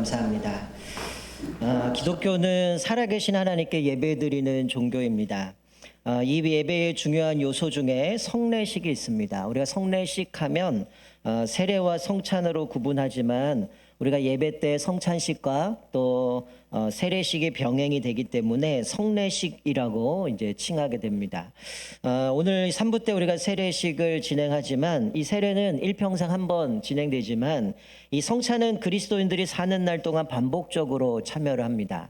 감사합니다. 기독교는 살아계신 하나님께 예배드리는 종교입니다. 이 예배의 중요한 요소 중에 성례식이 있습니다. 우리가 성례식 하면 세례와 성찬으로 구분하지만 우리가 예배 때 성찬식과 또 세례식이 병행이 되기 때문에 성례식이라고 이제 칭하게 됩니다. 오늘 3부 때 우리가 세례식을 진행하지만 이 세례는 일평생 한 번 진행되지만 이 성찬은 그리스도인들이 사는 날 동안 반복적으로 참여를 합니다.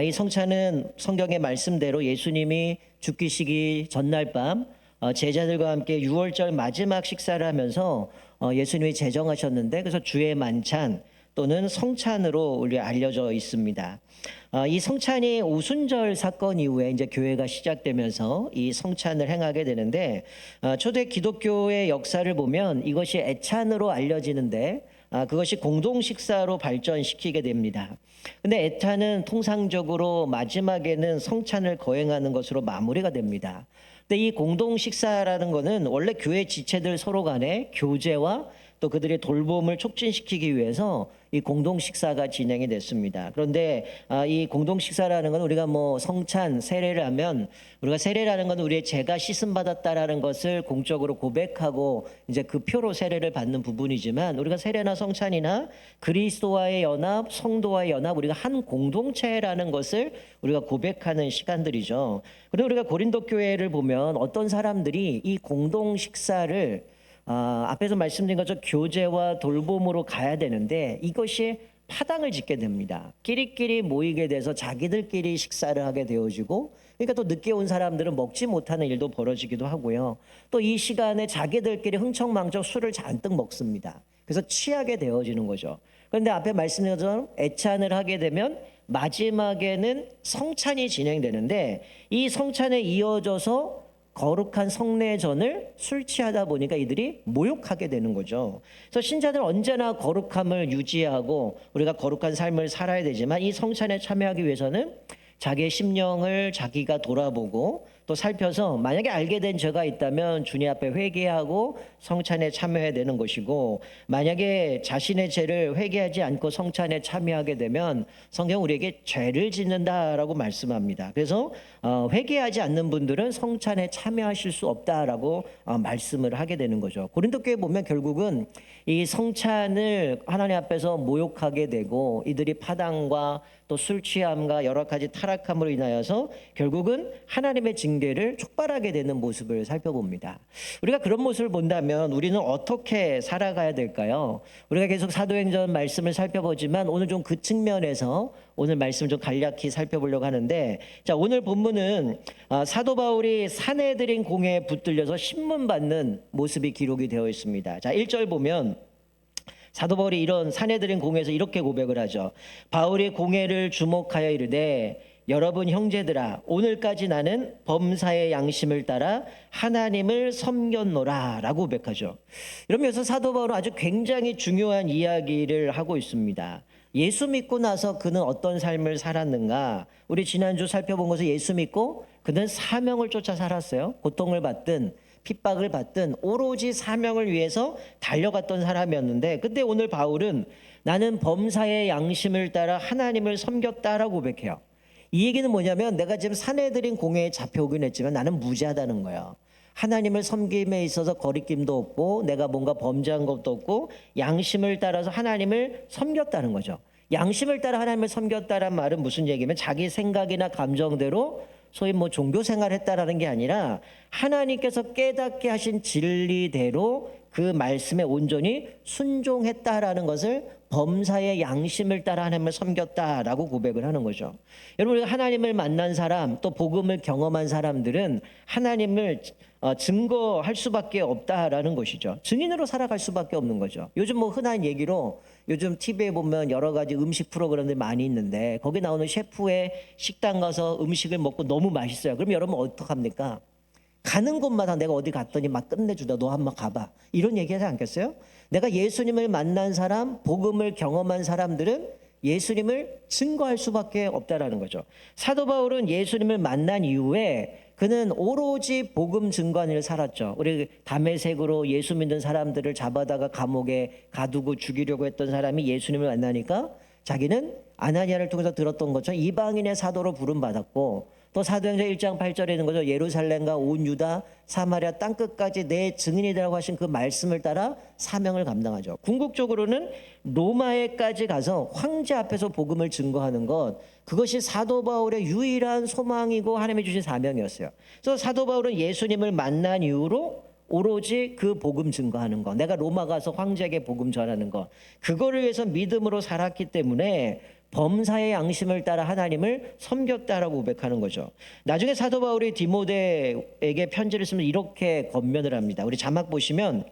이 성찬은 성경의 말씀대로 예수님이 죽기시기 전날 밤 제자들과 함께 유월절 마지막 식사를 하면서 예수님이 제정하셨는데 그래서 주의 만찬 또는 성찬으로 우리 알려져 있습니다. 이 성찬이 오순절 사건 이후에 이제 교회가 시작되면서 이 성찬을 행하게 되는데 초대 기독교의 역사를 보면 이것이 애찬으로 알려지는데 그것이 공동 식사로 발전시키게 됩니다. 근데 애찬은 통상적으로 마지막에는 성찬을 거행하는 것으로 마무리가 됩니다. 근데 이 공동 식사라는 것은 원래 교회 지체들 서로 간에 교제와 또 그들의 돌봄을 촉진시키기 위해서 이 공동 식사가 진행이 됐습니다. 그런데 이 공동 식사라는 건 우리가 뭐 성찬, 세례를 하면 우리가 세례라는 건 우리의 죄가 씻음 받았다라는 것을 공적으로 고백하고 이제 그 표로 세례를 받는 부분이지만 우리가 세례나 성찬이나 그리스도와의 연합, 성도와의 연합, 우리가 한 공동체라는 것을 우리가 고백하는 시간들이죠. 그리고 우리가 고린도 교회를 보면 어떤 사람들이 이 공동 식사를 앞에서 말씀드린 것처럼 교제와 돌봄으로 가야 되는데 이것이 파당을 짓게 됩니다. 끼리끼리 모이게 돼서 자기들끼리 식사를 하게 되어지고 그러니까 또 늦게 온 사람들은 먹지 못하는 일도 벌어지기도 하고요. 또 이 시간에 자기들끼리 흥청망청 술을 잔뜩 먹습니다. 그래서 취하게 되어지는 거죠. 그런데 앞에 말씀드린 것처럼 애찬을 하게 되면 마지막에는 성찬이 진행되는데 이 성찬에 이어져서 거룩한 성례전을 술 취하다 보니까 이들이 모욕하게 되는 거죠. 그래서 신자들은 언제나 거룩함을 유지하고 우리가 거룩한 삶을 살아야 되지만 이 성찬에 참여하기 위해서는 자기의 심령을 자기가 돌아보고 또 살펴서 만약에 알게 된 죄가 있다면 주님 앞에 회개하고 성찬에 참여해야 되는 것이고 만약에 자신의 죄를 회개하지 않고 성찬에 참여하게 되면 성경 우리에게 죄를 짓는다라고 말씀합니다. 그래서 회개하지 않는 분들은 성찬에 참여하실 수 없다라고 말씀을 하게 되는 거죠. 고린도 교회 보면 결국은 이 성찬을 하나님 앞에서 모욕하게 되고 이들이 파당과 또 술 취함과 여러 가지 타락함으로 인하여서 결국은 하나님의 징계를 촉발하게 되는 모습을 살펴봅니다. 우리가 그런 모습을 본다면 우리는 어떻게 살아가야 될까요? 우리가 계속 사도행전 말씀을 살펴보지만 오늘 좀 그 측면에서 오늘 말씀을 좀 간략히 살펴보려고 하는데 자 오늘 본문은 사도 바울이 사내들인 공회에 붙들려서 신문받는 모습이 기록이 되어 있습니다. 자 1절 보면 사도 바울이 이런 사내들인 공회에서 이렇게 고백을 하죠. 바울이 공회를 주목하여 이르되 여러분 형제들아 오늘까지 나는 범사의 양심을 따라 하나님을 섬겼노라 라고 고백하죠. 이러면서 사도 바울은 아주 굉장히 중요한 이야기를 하고 있습니다. 예수 믿고 나서 그는 어떤 삶을 살았는가. 우리 지난주 살펴본 것은 예수 믿고 그는 사명을 쫓아 살았어요. 고통을 받든 핍박을 받든 오로지 사명을 위해서 달려갔던 사람이었는데 근데 오늘 바울은 나는 범사의 양심을 따라 하나님을 섬겼다라고 고백해요. 이 얘기는 뭐냐면 내가 지금 사내들인 공회에 잡혀오긴 했지만 나는 무죄하다는 거예요. 하나님을 섬김에 있어서 거리낌도 없고 내가 뭔가 범죄한 것도 없고 양심을 따라서 하나님을 섬겼다는 거죠. 양심을 따라 하나님을 섬겼다란 말은 무슨 얘기냐면 자기 생각이나 감정대로 소위 뭐 종교 생활했다라는 게 아니라 하나님께서 깨닫게 하신 진리대로 그 말씀에 온전히 순종했다라는 것을 범사의 양심을 따라 하나님을 섬겼다라고 고백을 하는 거죠. 여러분 우리가 하나님을 만난 사람 또 복음을 경험한 사람들은 하나님을 증거할 수밖에 없다라는 것이죠. 증인으로 살아갈 수밖에 없는 거죠. 요즘 뭐 흔한 얘기로 요즘 TV에 보면 여러 가지 음식 프로그램들이 많이 있는데 거기 나오는 셰프의 식당 가서 음식을 먹고 너무 맛있어요. 그럼 여러분 어떡합니까? 가는 곳마다 내가 어디 갔더니 막 끝내주다 너 한번 가봐 이런 얘기 하지 않겠어요? 내가 예수님을 만난 사람 복음을 경험한 사람들은 예수님을 증거할 수밖에 없다라는 거죠. 사도 바울은 예수님을 만난 이후에 그는 오로지 복음 증거하는 일을 살았죠. 우리 다메섹으로 예수 믿는 사람들을 잡아다가 감옥에 가두고 죽이려고 했던 사람이 예수님을 만나니까 자기는 아나니아를 통해서 들었던 것처럼 이방인의 사도로 부름받았고, 또 사도행전 1장 8절에 있는 거죠. 예루살렘과 온 유다 사마리아 땅끝까지 내 증인이라고 하신 그 말씀을 따라 사명을 감당하죠. 궁극적으로는 로마에까지 가서 황제 앞에서 복음을 증거하는 것, 그것이 사도 바울의 유일한 소망이고 하나님이 주신 사명이었어요. 그래서 사도 바울은 예수님을 만난 이후로 오로지 그 복음 증거하는 거, 내가 로마 가서 황제에게 복음 전하는 거, 그거를 위해서 믿음으로 살았기 때문에 범사의 양심을 따라 하나님을 섬겼다라고 고백하는 거죠. 나중에 사도 바울이 디모데에게 편지를 쓰면 이렇게 권면을 합니다. 우리 자막 보시면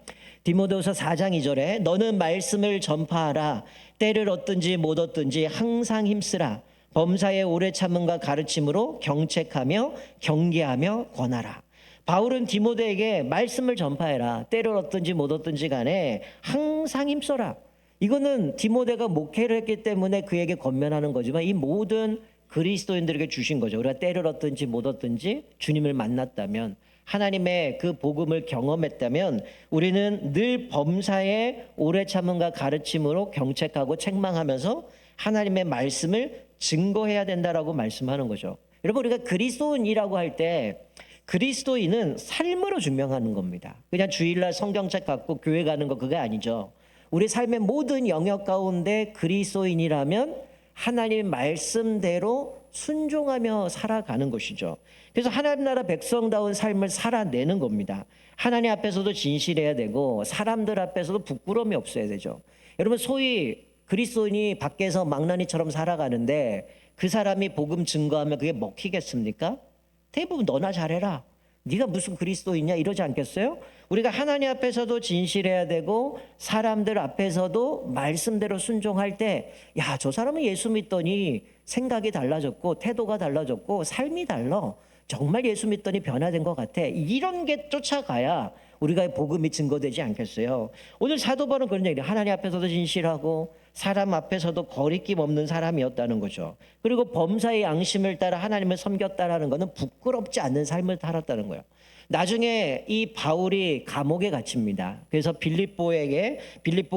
디모데후서 4장 2절에 너는 말씀을 전파하라. 때를 얻든지 못 얻든지 항상 힘쓰라. 범사의 오래 참음과 가르침으로 경책하며 경계하며 권하라. 바울은 디모데에게 말씀을 전파해라. 때를 얻든지 못 얻든지 간에 항상 힘써라. 이거는 디모데가 목회를 했기 때문에 그에게 권면하는 거지만 이 모든 그리스도인들에게 주신 거죠. 우리가 때를 얻든지 못 얻든지 주님을 만났다면, 하나님의 그 복음을 경험했다면 우리는 늘 범사의 오래 참음과 가르침으로 경책하고 책망하면서 하나님의 말씀을 증거해야 된다라고 말씀하는 거죠. 여러분, 우리가 그리스도인이라고 할 때 그리스도인은 삶으로 증명하는 겁니다. 그냥 주일날 성경책 갖고 교회 가는 거 그게 아니죠. 우리 삶의 모든 영역 가운데 그리스도인이라면 하나님 말씀대로 순종하며 살아가는 것이죠. 그래서 하나님 나라 백성다운 삶을 살아내는 겁니다. 하나님 앞에서도 진실해야 되고 사람들 앞에서도 부끄러움이 없어야 되죠. 여러분, 소위 그리스도인이 밖에서 망나니처럼 살아가는데 그 사람이 복음 증거하면 그게 먹히겠습니까? 대부분 너나 잘해라, 네가 무슨 그리스도인이냐 이러지 않겠어요? 우리가 하나님 앞에서도 진실해야 되고 사람들 앞에서도 말씀대로 순종할 때, 야, 저 사람은 예수 믿더니 생각이 달라졌고 태도가 달라졌고 삶이 달라, 정말 예수 믿더니 변화된 것 같아, 이런 게 쫓아가야 우리가 복음이 증거되지 않겠어요? 오늘 사도 바울은 그런 얘기를, 하나님 앞에서도 진실하고 사람 앞에서도 거리낌 없는 사람이었다는 거죠. 그리고 범사의 양심을 따라 하나님을 섬겼다라는 것은 부끄럽지 않는 삶을 살았다는 거예요. 나중에 이 바울이 감옥에 갇힙니다. 그래서 빌립보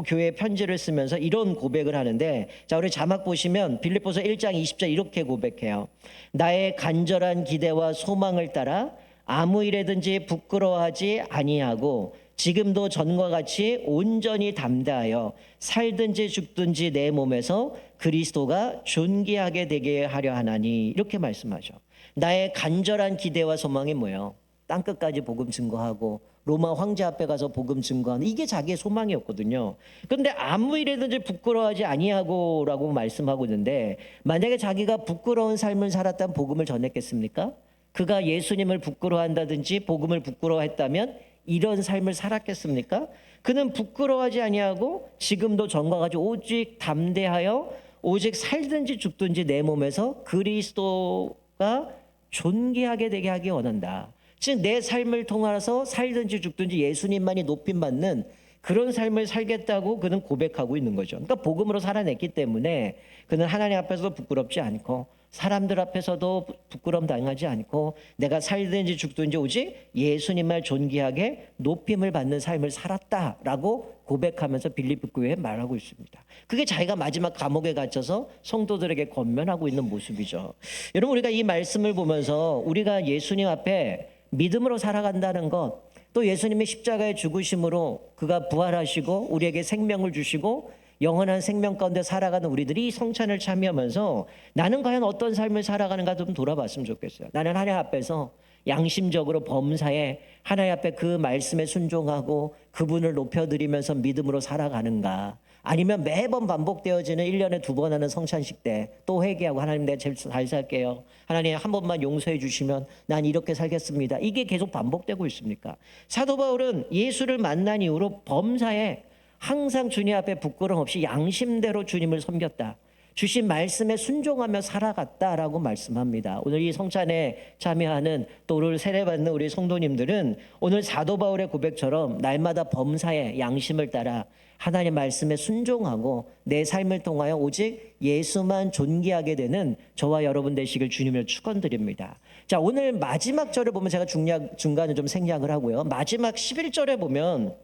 교회에 편지를 쓰면서 이런 고백을 하는데, 자, 우리 자막 보시면 빌립보서 1장 20절 이렇게 고백해요. 나의 간절한 기대와 소망을 따라 아무 일에든지 부끄러워하지 아니하고 지금도 전과 같이 온전히 담대하여 살든지 죽든지 내 몸에서 그리스도가 존귀하게 되게 하려 하나니, 이렇게 말씀하죠. 나의 간절한 기대와 소망이 뭐예요? 땅끝까지 복음 증거하고 로마 황제 앞에 가서 복음 증거하는, 이게 자기의 소망이었거든요. 그런데 아무 일에든지 부끄러워하지 아니하고라고 말씀하고 있는데, 만약에 자기가 부끄러운 삶을 살았다면 복음을 전했겠습니까? 그가 예수님을 부끄러워한다든지 복음을 부끄러워했다면 이런 삶을 살았겠습니까? 그는 부끄러워하지 아니하고 지금도 전과 같이 오직 담대하여 오직 살든지 죽든지 내 몸에서 그리스도가 존귀하게 되게 하기 원한다. 즉, 내 삶을 통해서 살든지 죽든지 예수님만이 높임받는 그런 삶을 살겠다고 그는 고백하고 있는 거죠. 그러니까 복음으로 살아냈기 때문에 그는 하나님 앞에서도 부끄럽지 않고 사람들 앞에서도 부끄러움 당하지 않고 내가 살든지 죽든지 오직 예수님만 존귀하게 높임을 받는 삶을 살았다라고 고백하면서 빌립보 교회에 말하고 있습니다. 그게 자기가 마지막 감옥에 갇혀서 성도들에게 권면하고 있는 모습이죠. 여러분, 우리가 이 말씀을 보면서 우리가 예수님 앞에 믿음으로 살아간다는 것, 또 예수님의 십자가의 죽으심으로 그가 부활하시고 우리에게 생명을 주시고 영원한 생명 가운데 살아가는 우리들이 성찬을 참여하면서 나는 과연 어떤 삶을 살아가는가 좀 돌아봤으면 좋겠어요. 나는 하나님 앞에서 양심적으로 범사에 하나님 앞에 그 말씀에 순종하고 그분을 높여드리면서 믿음으로 살아가는가, 아니면 매번 반복되어지는 1년에 2번 하는 성찬식 때 또 회개하고 하나님 내가 제일 잘 살게요, 하나님 한 번만 용서해 주시면 난 이렇게 살겠습니다, 이게 계속 반복되고 있습니까? 사도 바울은 예수를 만난 이후로 범사에 항상 주님 앞에 부끄러움 없이 양심대로 주님을 섬겼다, 주신 말씀에 순종하며 살아갔다라고 말씀합니다. 오늘 이 성찬에 참여하는 또 오늘 세례받는 우리 성도님들은 오늘 사도 바울의 고백처럼 날마다 범사에 양심을 따라 하나님 말씀에 순종하고 내 삶을 통하여 오직 예수만 존귀하게 되는 저와 여러분 되시길 주님을 축원드립니다. 자, 오늘 마지막 절을 보면 제가 중간에 좀 생략을 하고요. 마지막 11절에 보면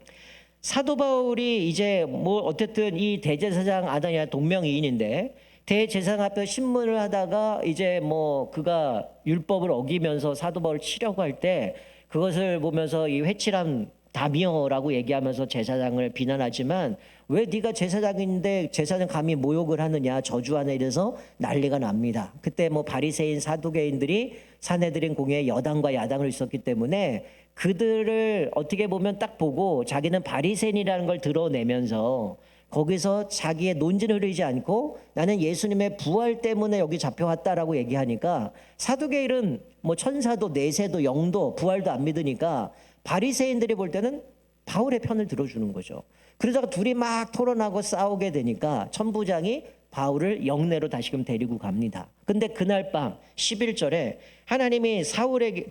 사도 바울이 이제 뭐 어쨌든 이 대제사장 아다니아 동명이인인데 대제사장 앞에 신문을 하다가 이제 뭐 그가 율법을 어기면서 사도 바울을 치려고 할 때 그것을 보면서 이 회칠한 다미어라고 얘기하면서 제사장을 비난하지만 왜 네가 제사장인데 제사장 감히 모욕을 하느냐 저주하냐 이래서 난리가 납니다. 그때 뭐 바리새인 사두개인들이 산헤드린 공회에 여당과 야당을 있었기 때문에 그들을 어떻게 보면 딱 보고 자기는 바리새인이라는 걸 드러내면서 거기서 자기의 논지를 흐리지 않고 나는 예수님의 부활 때문에 여기 잡혀왔다라고 얘기하니까 사두개인은 뭐 천사도 내세도 영도 부활도 안 믿으니까 바리새인들이 볼 때는 바울의 편을 들어주는 거죠. 그러다가 둘이 막 토론하고 싸우게 되니까 천부장이 바울을 영내로 다시금 데리고 갑니다. 근데 그날 밤 11절에 하나님이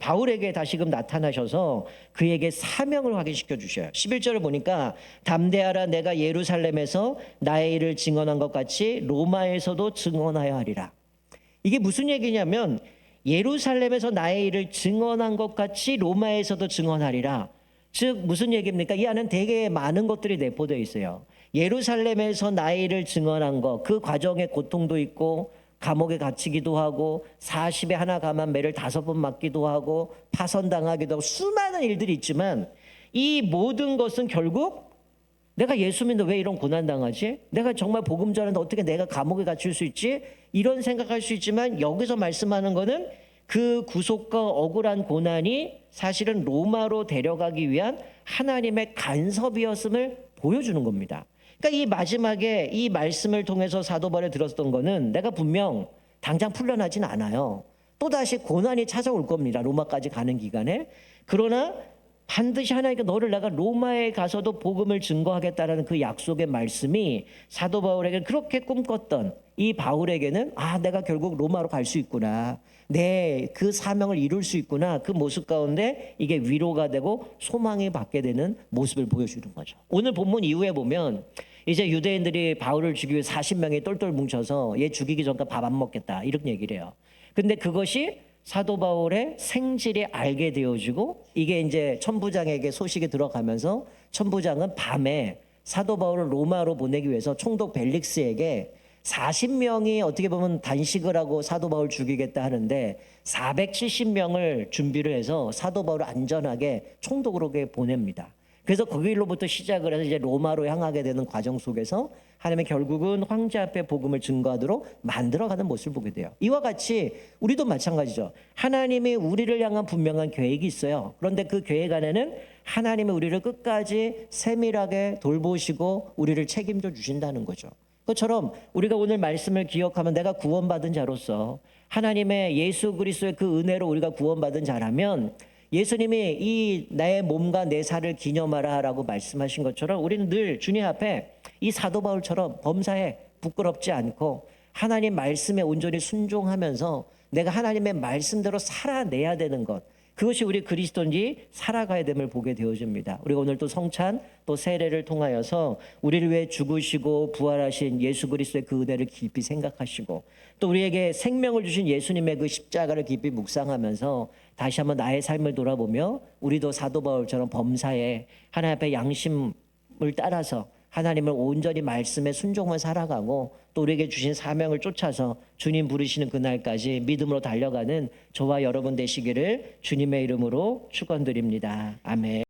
바울에게 다시금 나타나셔서 그에게 사명을 확인시켜 주셔요. 11절을 보니까 담대하라, 내가 예루살렘에서 나의 일을 증언한 것 같이 로마에서도 증언하여 하리라. 이게 무슨 얘기냐면 예루살렘에서 나의 일을 증언한 것 같이 로마에서도 증언하리라. 즉 무슨 얘기입니까? 이 안은 되게 많은 것들이 내포되어 있어요. 예루살렘에서 나의 일을 증언한 것, 그 과정에 고통도 있고 감옥에 갇히기도 하고 40에 하나 감한 매를 5번 맞기도 하고 파선당하기도 하고 수많은 일들이 있지만 이 모든 것은 결국 내가 예수 믿는데 왜 이런 고난당하지? 내가 정말 복음 전하는데 어떻게 내가 감옥에 갇힐 수 있지? 이런 생각할 수 있지만 여기서 말씀하는 거는 그 구속과 억울한 고난이 사실은 로마로 데려가기 위한 하나님의 간섭이었음을 보여주는 겁니다. 그러니까 이 마지막에 이 말씀을 통해서 사도 바울이 들었던 거는 내가 분명 당장 풀려나진 않아요. 또다시 고난이 찾아올 겁니다. 로마까지 가는 기간에. 그러나 반드시 하나님께 너를 내가 로마에 가서도 복음을 증거하겠다라는 그 약속의 말씀이 사도 바울에게 그렇게 꿈꿨던 이 바울에게는 내가 결국 로마로 갈 수 있구나. 내 그 사명을 이룰 수 있구나. 그 모습 가운데 이게 위로가 되고 소망이 받게 되는 모습을 보여주는 거죠. 오늘 본문 이후에 보면 이제 유대인들이 바울을 죽이기 위해 40명이 똘똘 뭉쳐서 얘 죽이기 전까지 밥 안 먹겠다 이렇게 얘기를 해요. 근데 그것이 사도 바울의 생질이 알게 되어지고 이게 이제 천부장에게 소식이 들어가면서 천부장은 밤에 사도 바울을 로마로 보내기 위해서 총독 벨릭스에게 40명이 어떻게 보면 단식을 하고 사도 바울 죽이겠다 하는데 470명을 준비를 해서 사도 바울을 안전하게 총독으로 보냅니다. 그래서 거기로부터 시작을 해서 이제 로마로 향하게 되는 과정 속에서 하나님의 결국은 황제 앞에 복음을 증거하도록 만들어가는 모습을 보게 돼요. 이와 같이 우리도 마찬가지죠. 하나님이 우리를 향한 분명한 계획이 있어요. 그런데 그 계획 안에는 하나님이 우리를 끝까지 세밀하게 돌보시고 우리를 책임져 주신다는 거죠. 그것처럼 우리가 오늘 말씀을 기억하면 내가 구원받은 자로서 하나님의 예수 그리스도의 그 은혜로 우리가 구원받은 자라면 예수님이 이 나의 몸과 내 살을 기념하라라고 말씀하신 것처럼 우리는 늘 주님 앞에 이 사도 바울처럼 범사에 부끄럽지 않고 하나님 말씀에 온전히 순종하면서 내가 하나님의 말씀대로 살아내야 되는 것, 그것이 우리 그리스도인이 살아가야 됨을 보게 되어집니다. 우리가 오늘 또 성찬 또 세례를 통하여서 우리를 위해 죽으시고 부활하신 예수 그리스도의 그 은혜를 깊이 생각하시고 또 우리에게 생명을 주신 예수님의 그 십자가를 깊이 묵상하면서 다시 한번 나의 삶을 돌아보며 우리도 사도 바울처럼 범사에 하나님 앞에 양심을 따라서 하나님을 온전히 말씀에 순종만 살아가고 또 우리에게 주신 사명을 쫓아서 주님 부르시는 그날까지 믿음으로 달려가는 저와 여러분 되시기를 주님의 이름으로 축원드립니다. 아멘.